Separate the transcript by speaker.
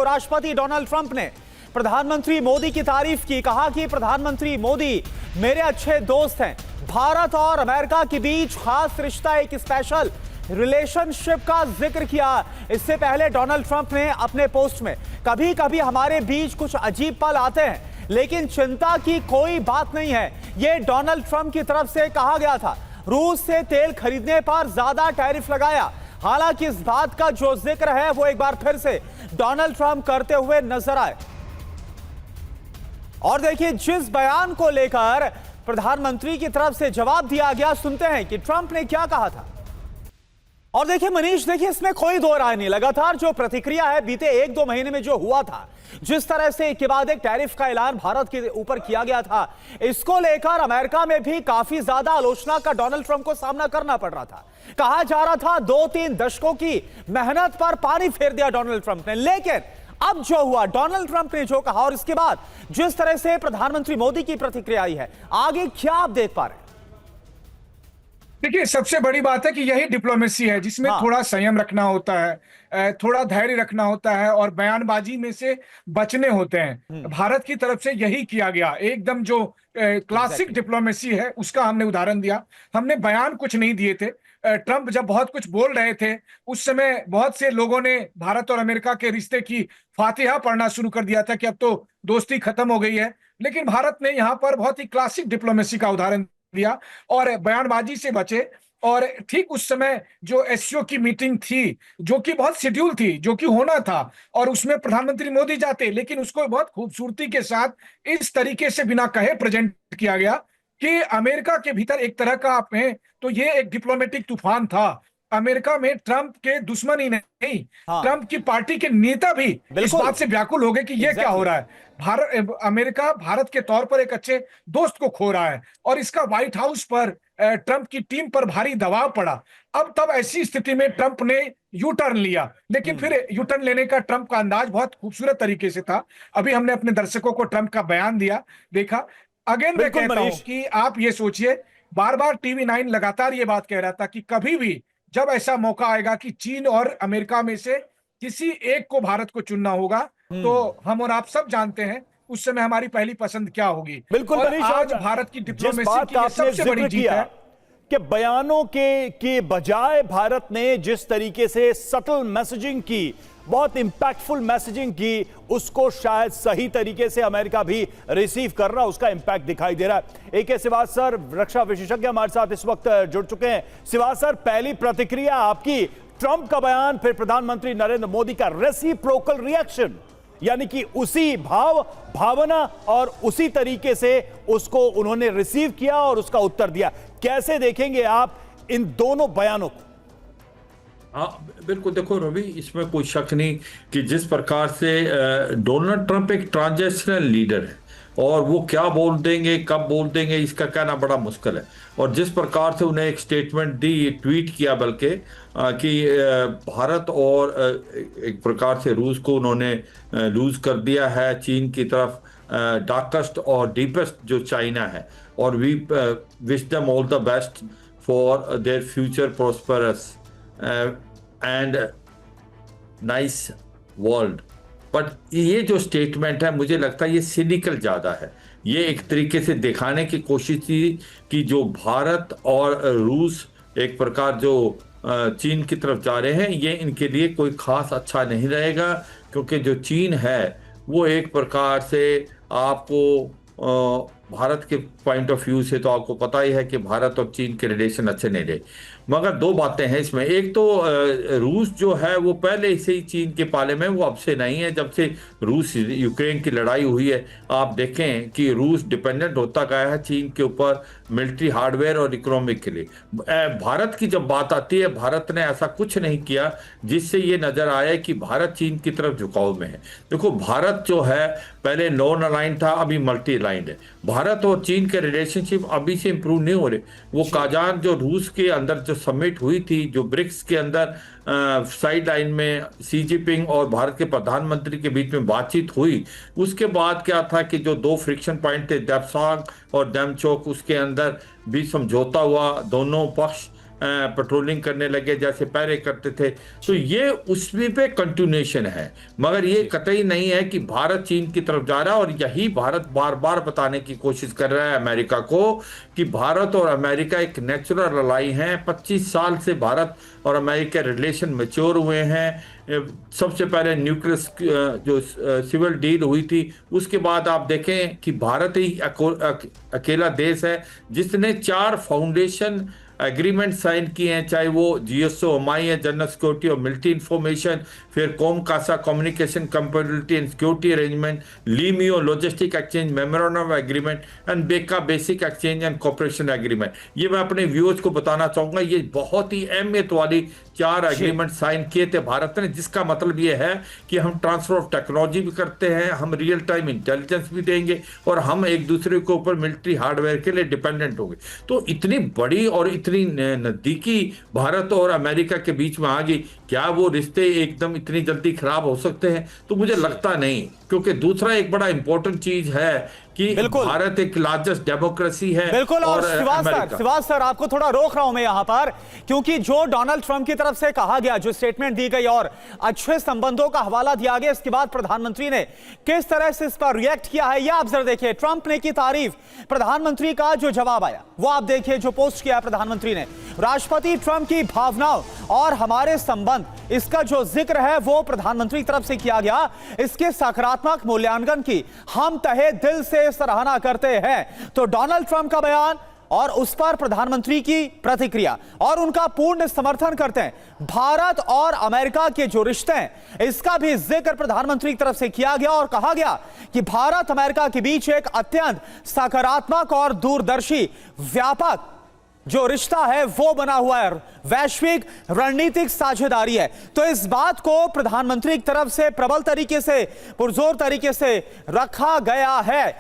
Speaker 1: राष्ट्रपति Donald Trump ने प्रधानमंत्री मोदी की तारीफ की। कहा कि प्रधानमंत्री मोदी मेरे अच्छे दोस्त हैं। भारत और अमेरिका के बीच खास रिश्ता, एक स्पेशल रिलेशनशिप का जिक्र किया। इससे पहले डोनाल्ड ट्रंप ने अपने पोस्ट में कभी कभी हमारे बीच कुछ अजीब पल आते हैं, लेकिन चिंता की कोई बात नहीं है, यह डोनाल्ड ट्रंप की तरफ से कहा गया था। रूस से तेल खरीदने पर ज्यादा टैरिफ लगाया। हालांकि इस बात का जो जिक्र है वो एक बार फिर से डोनाल्ड ट्रंप करते हुए नजर आए। और देखिए, जिस बयान को लेकर प्रधानमंत्री की तरफ से जवाब दिया गया, सुनते हैं कि ट्रंप ने क्या कहा था। और देखिए मनीष, देखिए इसमें कोई दो राय नहीं। लगातार जो प्रतिक्रिया है बीते 1-2 महीने में जो हुआ था, जिस तरह से एक के बाद एक टैरिफ का ऐलान भारत के ऊपर किया गया था, इसको लेकर अमेरिका में भी काफी ज्यादा आलोचना का डोनाल्ड ट्रंप को सामना करना पड़ रहा था। कहा जा रहा था 2-3 दशकों की मेहनत पर पानी फेर दिया डोनाल्ड ट्रंप ने। लेकिन अब जो हुआ, डोनाल्ड ट्रंप ने जो कहा और इसके बाद जिस तरह से प्रधानमंत्री मोदी की प्रतिक्रिया आई है, आगे क्या आप देख पा रहे हैं?
Speaker 2: देखिए, सबसे बड़ी बात है कि यही डिप्लोमेसी है, जिसमें थोड़ा संयम रखना होता है, थोड़ा धैर्य रखना होता है और बयानबाजी में से बचने होते हैं। भारत की तरफ से यही किया गया। एकदम जो क्लासिक डिप्लोमेसी है उसका हमने उदाहरण दिया। हमने बयान कुछ नहीं दिए थे। ट्रंप जब बहुत कुछ बोल रहे थे, उस समय बहुत से लोगों ने भारत और अमेरिका के रिश्ते की फातिहा पढ़ना शुरू कर दिया था कि अब तो दोस्ती खत्म हो गई है। लेकिन भारत ने यहाँ पर बहुत ही क्लासिक डिप्लोमेसी का उदाहरण दिया और बयानबाजी से बचे। और ठीक उस समय जो एससीओ की मीटिंग थी, जो कि बहुत शेड्यूल थी, जो कि होना था, और उसमें प्रधानमंत्री मोदी जाते, लेकिन उसको बहुत खूबसूरती के साथ इस तरीके से बिना कहे प्रेजेंट किया गया कि अमेरिका के भीतर एक तरह का आप हैं तो ये एक डिप्लोमेटिक तूफान था। अमेरिका में ट्रंप के दुश्मन ही नहीं, ट्रंप की पार्टी के नेता भी इस बात से व्याकुल हो गए कि ये क्या हो रहा है। अमेरिका भारत के तौर पर एक अच्छे दोस्त को खो रहा है और इसका व्हाइट हाउस पर ट्रंप की टीम पर भारी दबाव पड़ा। अब तब ऐसी स्थिति में ट्रंप ने यू टर्न लिया, लेकिन फिर यू टर्न लेने का ट्रंप का अंदाज बहुत खूबसूरत तरीके से था। अभी हमने अपने दर्शकों को ट्रंप का बयान दिया, देखा। अगेन मैं कहता हूं कि आप ये सोचिए, बार बार टीवी 9 लगातार ये बात कह रहा था कि कभी भी जब ऐसा मौका आएगा कि चीन और अमेरिका में से किसी एक को भारत को चुनना होगा, तो हम और आप सब जानते हैं उस समय हमारी पहली पसंद क्या होगी।
Speaker 1: बिल्कुल,
Speaker 2: और आज भारत की डिप्लोमेसी की सबसे बड़ी जीत है
Speaker 1: कि बयानों के बजाय भारत ने जिस तरीके से सटल मैसेजिंग की, बहुत इंपैक्टफुल मैसेजिंग की, उसको शायद सही तरीके से अमेरिका भी रिसीव कर रहा, उसका इंपैक्ट दिखाई दे रहा है। AK सिवाज सर, रक्षा विशेषज्ञ हमारे साथ इस वक्त जुड़ चुके हैं। सिवाज सर, पहली प्रतिक्रिया आपकी, ट्रंप का बयान, फिर प्रधानमंत्री नरेंद्र मोदी का रेसिप्रोकल रिएक्शन, यानी कि उसी भावना और उसी तरीके से उसको उन्होंने रिसीव किया और उसका उत्तर दिया। कैसे देखेंगे आप इन दोनों बयानों को?
Speaker 3: हाँ बिल्कुल, देखो रवि, इसमें कोई शक नहीं कि जिस प्रकार से डोनाल्ड ट्रंप एक ट्रांजिशनल लीडर है और वो क्या बोल देंगे, कब बोल देंगे, इसका कहना बड़ा मुश्किल है। और जिस प्रकार से उन्हें एक स्टेटमेंट दी, ट्वीट किया बल्कि कि भारत और एक प्रकार से रूस को उन्होंने लूज कर दिया है चीन की तरफ, डार्केस्ट और डीपेस्ट जो चाइना है, और we wish them all the best for their future prosperous and nice world. But ये जो स्टेटमेंट है, मुझे लगता है ये सिनिकल ज़्यादा है। ये एक तरीके से दिखाने की कोशिश थी कि जो भारत और रूस एक प्रकार जो चीन की तरफ जा रहे हैं, ये इनके लिए कोई खास अच्छा नहीं रहेगा, क्योंकि जो चीन है वो एक प्रकार से आपको भारत के पॉइंट ऑफ व्यू से तो आपको पता ही है कि भारत और चीन के रिलेशन अच्छे नहीं रहे। मगर दो बातें हैं इसमें। एक तो रूस जो है वो पहले से ही चीन के पाले में, वो अब से नहीं है। जब से रूस यूक्रेन की लड़ाई हुई है, आप देखें कि रूस डिपेंडेंट होता गया है चीन के ऊपर मिलिट्री हार्डवेयर और इकोनॉमिक के लिए। भारत की जब बात आती है, भारत ने ऐसा कुछ नहीं किया जिससे ये नजर आया कि भारत चीन की तरफ झुकाव में है। देखो, भारत जो है पहले नॉन अलाइंड था, अभी मल्टी अलाइंड है। भारत और चीन के रिलेशनशिप अभी से इंप्रूव नहीं हो रहे। वो काजान जो रूस के अंदर जो समिट हुई थी, जो ब्रिक्स के अंदर साइड लाइन में सी जिनपिंग और भारत के प्रधानमंत्री के बीच में बातचीत हुई, उसके बाद क्या था कि जो दो फ्रिक्शन पॉइंट थे, देपसांग और डेमचोक, उसके अंदर भी समझौता हुआ। दोनों पक्ष पेट्रोलिंग करने लगे जैसे पहले करते थे। तो ये उसमें पे कंटिन्यूएशन है, मगर ये कतई नहीं है कि भारत चीन की तरफ जा रहा है। और यही भारत बार बार बताने की कोशिश कर रहा है अमेरिका को कि भारत और अमेरिका एक नेचुरल अलाई हैं। 25 साल से भारत और अमेरिका रिलेशन मैच्योर हुए हैं। सबसे पहले न्यूक्लियर जो सिविल डील हुई थी, उसके बाद आप देखें कि भारत ही अकेला देश है जिसने 4 फाउंडेशन एग्रीमेंट साइन किए हैं, चाहे वो GSO-MI है, जनरल सिक्योरिटी और मिलिट्री इंफॉर्मेशन, फिर COMCASA communication compatibility and security arrangement, LEMOA logistic exchange memorandum of agreement and BECA basic exchange and cooperation agreement. ये मैं अपने व्यूअर्स को बताना चाहूंगा, ये बहुत ही अहमियत वाली 4 एग्रीमेंट साइन किए थे भारत ने, जिसका मतलब ये है कि हम ट्रांसफर ऑफ टेक्नोलॉजी भी करते हैं, हम रियल टाइम इंटेलिजेंस भी देंगे और हम एक दूसरे के ऊपर मिलिट्री हार्डवेयर के लिए डिपेंडेंट होंगे। तो इतनी बड़ी और इतनी नजदीकी भारत और अमेरिका के बीच में आ गई, क्या वो रिश्ते एकदम इतनी जल्दी खराब हो सकते हैं? तो मुझे लगता नहीं, क्योंकि दूसरा एक बड़ा इंपॉर्टेंट चीज है कि भारत एक लार्जेस्ट डेमोक्रेसी है।
Speaker 1: बिल्कुल। और शिवाज सर आपको थोड़ा रोक रहा हूं मैं यहां पर, क्योंकि जो डोनाल्ड ट्रंप की तरफ से कहा गया, जो स्टेटमेंट दी गई और अच्छे संबंधों का हवाला दिया गया, इसके बाद प्रधानमंत्री ने किस तरह से इस पर रिएक्ट किया है, यह आप जरा देखिए। ट्रंप ने की तारीफ, प्रधानमंत्री का जो जवाब आया वो आप देखिए, जो पोस्ट किया प्रधानमंत्री ने। राष्ट्रपति ट्रंप की भावनाओं और हमारे संबंध, इसका जो जिक्र है वो प्रधानमंत्री की तरफ से किया गया। इसके सकारात्मक मूल्यांकन की हम तहे दिल से सराहना करते हैं। तो डोनाल्ड ट्रंप का बयान और उस पर प्रधानमंत्री की प्रतिक्रिया और उनका पूर्ण समर्थन करते हैं। भारत और अमेरिका के जो रिश्ते हैं, इसका भी जिक्र प्रधानमंत्री की तरफ से किया गया और कहा गया कि भारत अमेरिका के बीच एक अत्यंत सकारात्मक और दूरदर्शी व्यापक जो रिश्ता है वो बना हुआ है, वैश्विक रणनीतिक साझेदारी है। तो इस बात को प्रधानमंत्री की तरफ से प्रबल तरीके से, पुरजोर तरीके से रखा गया है।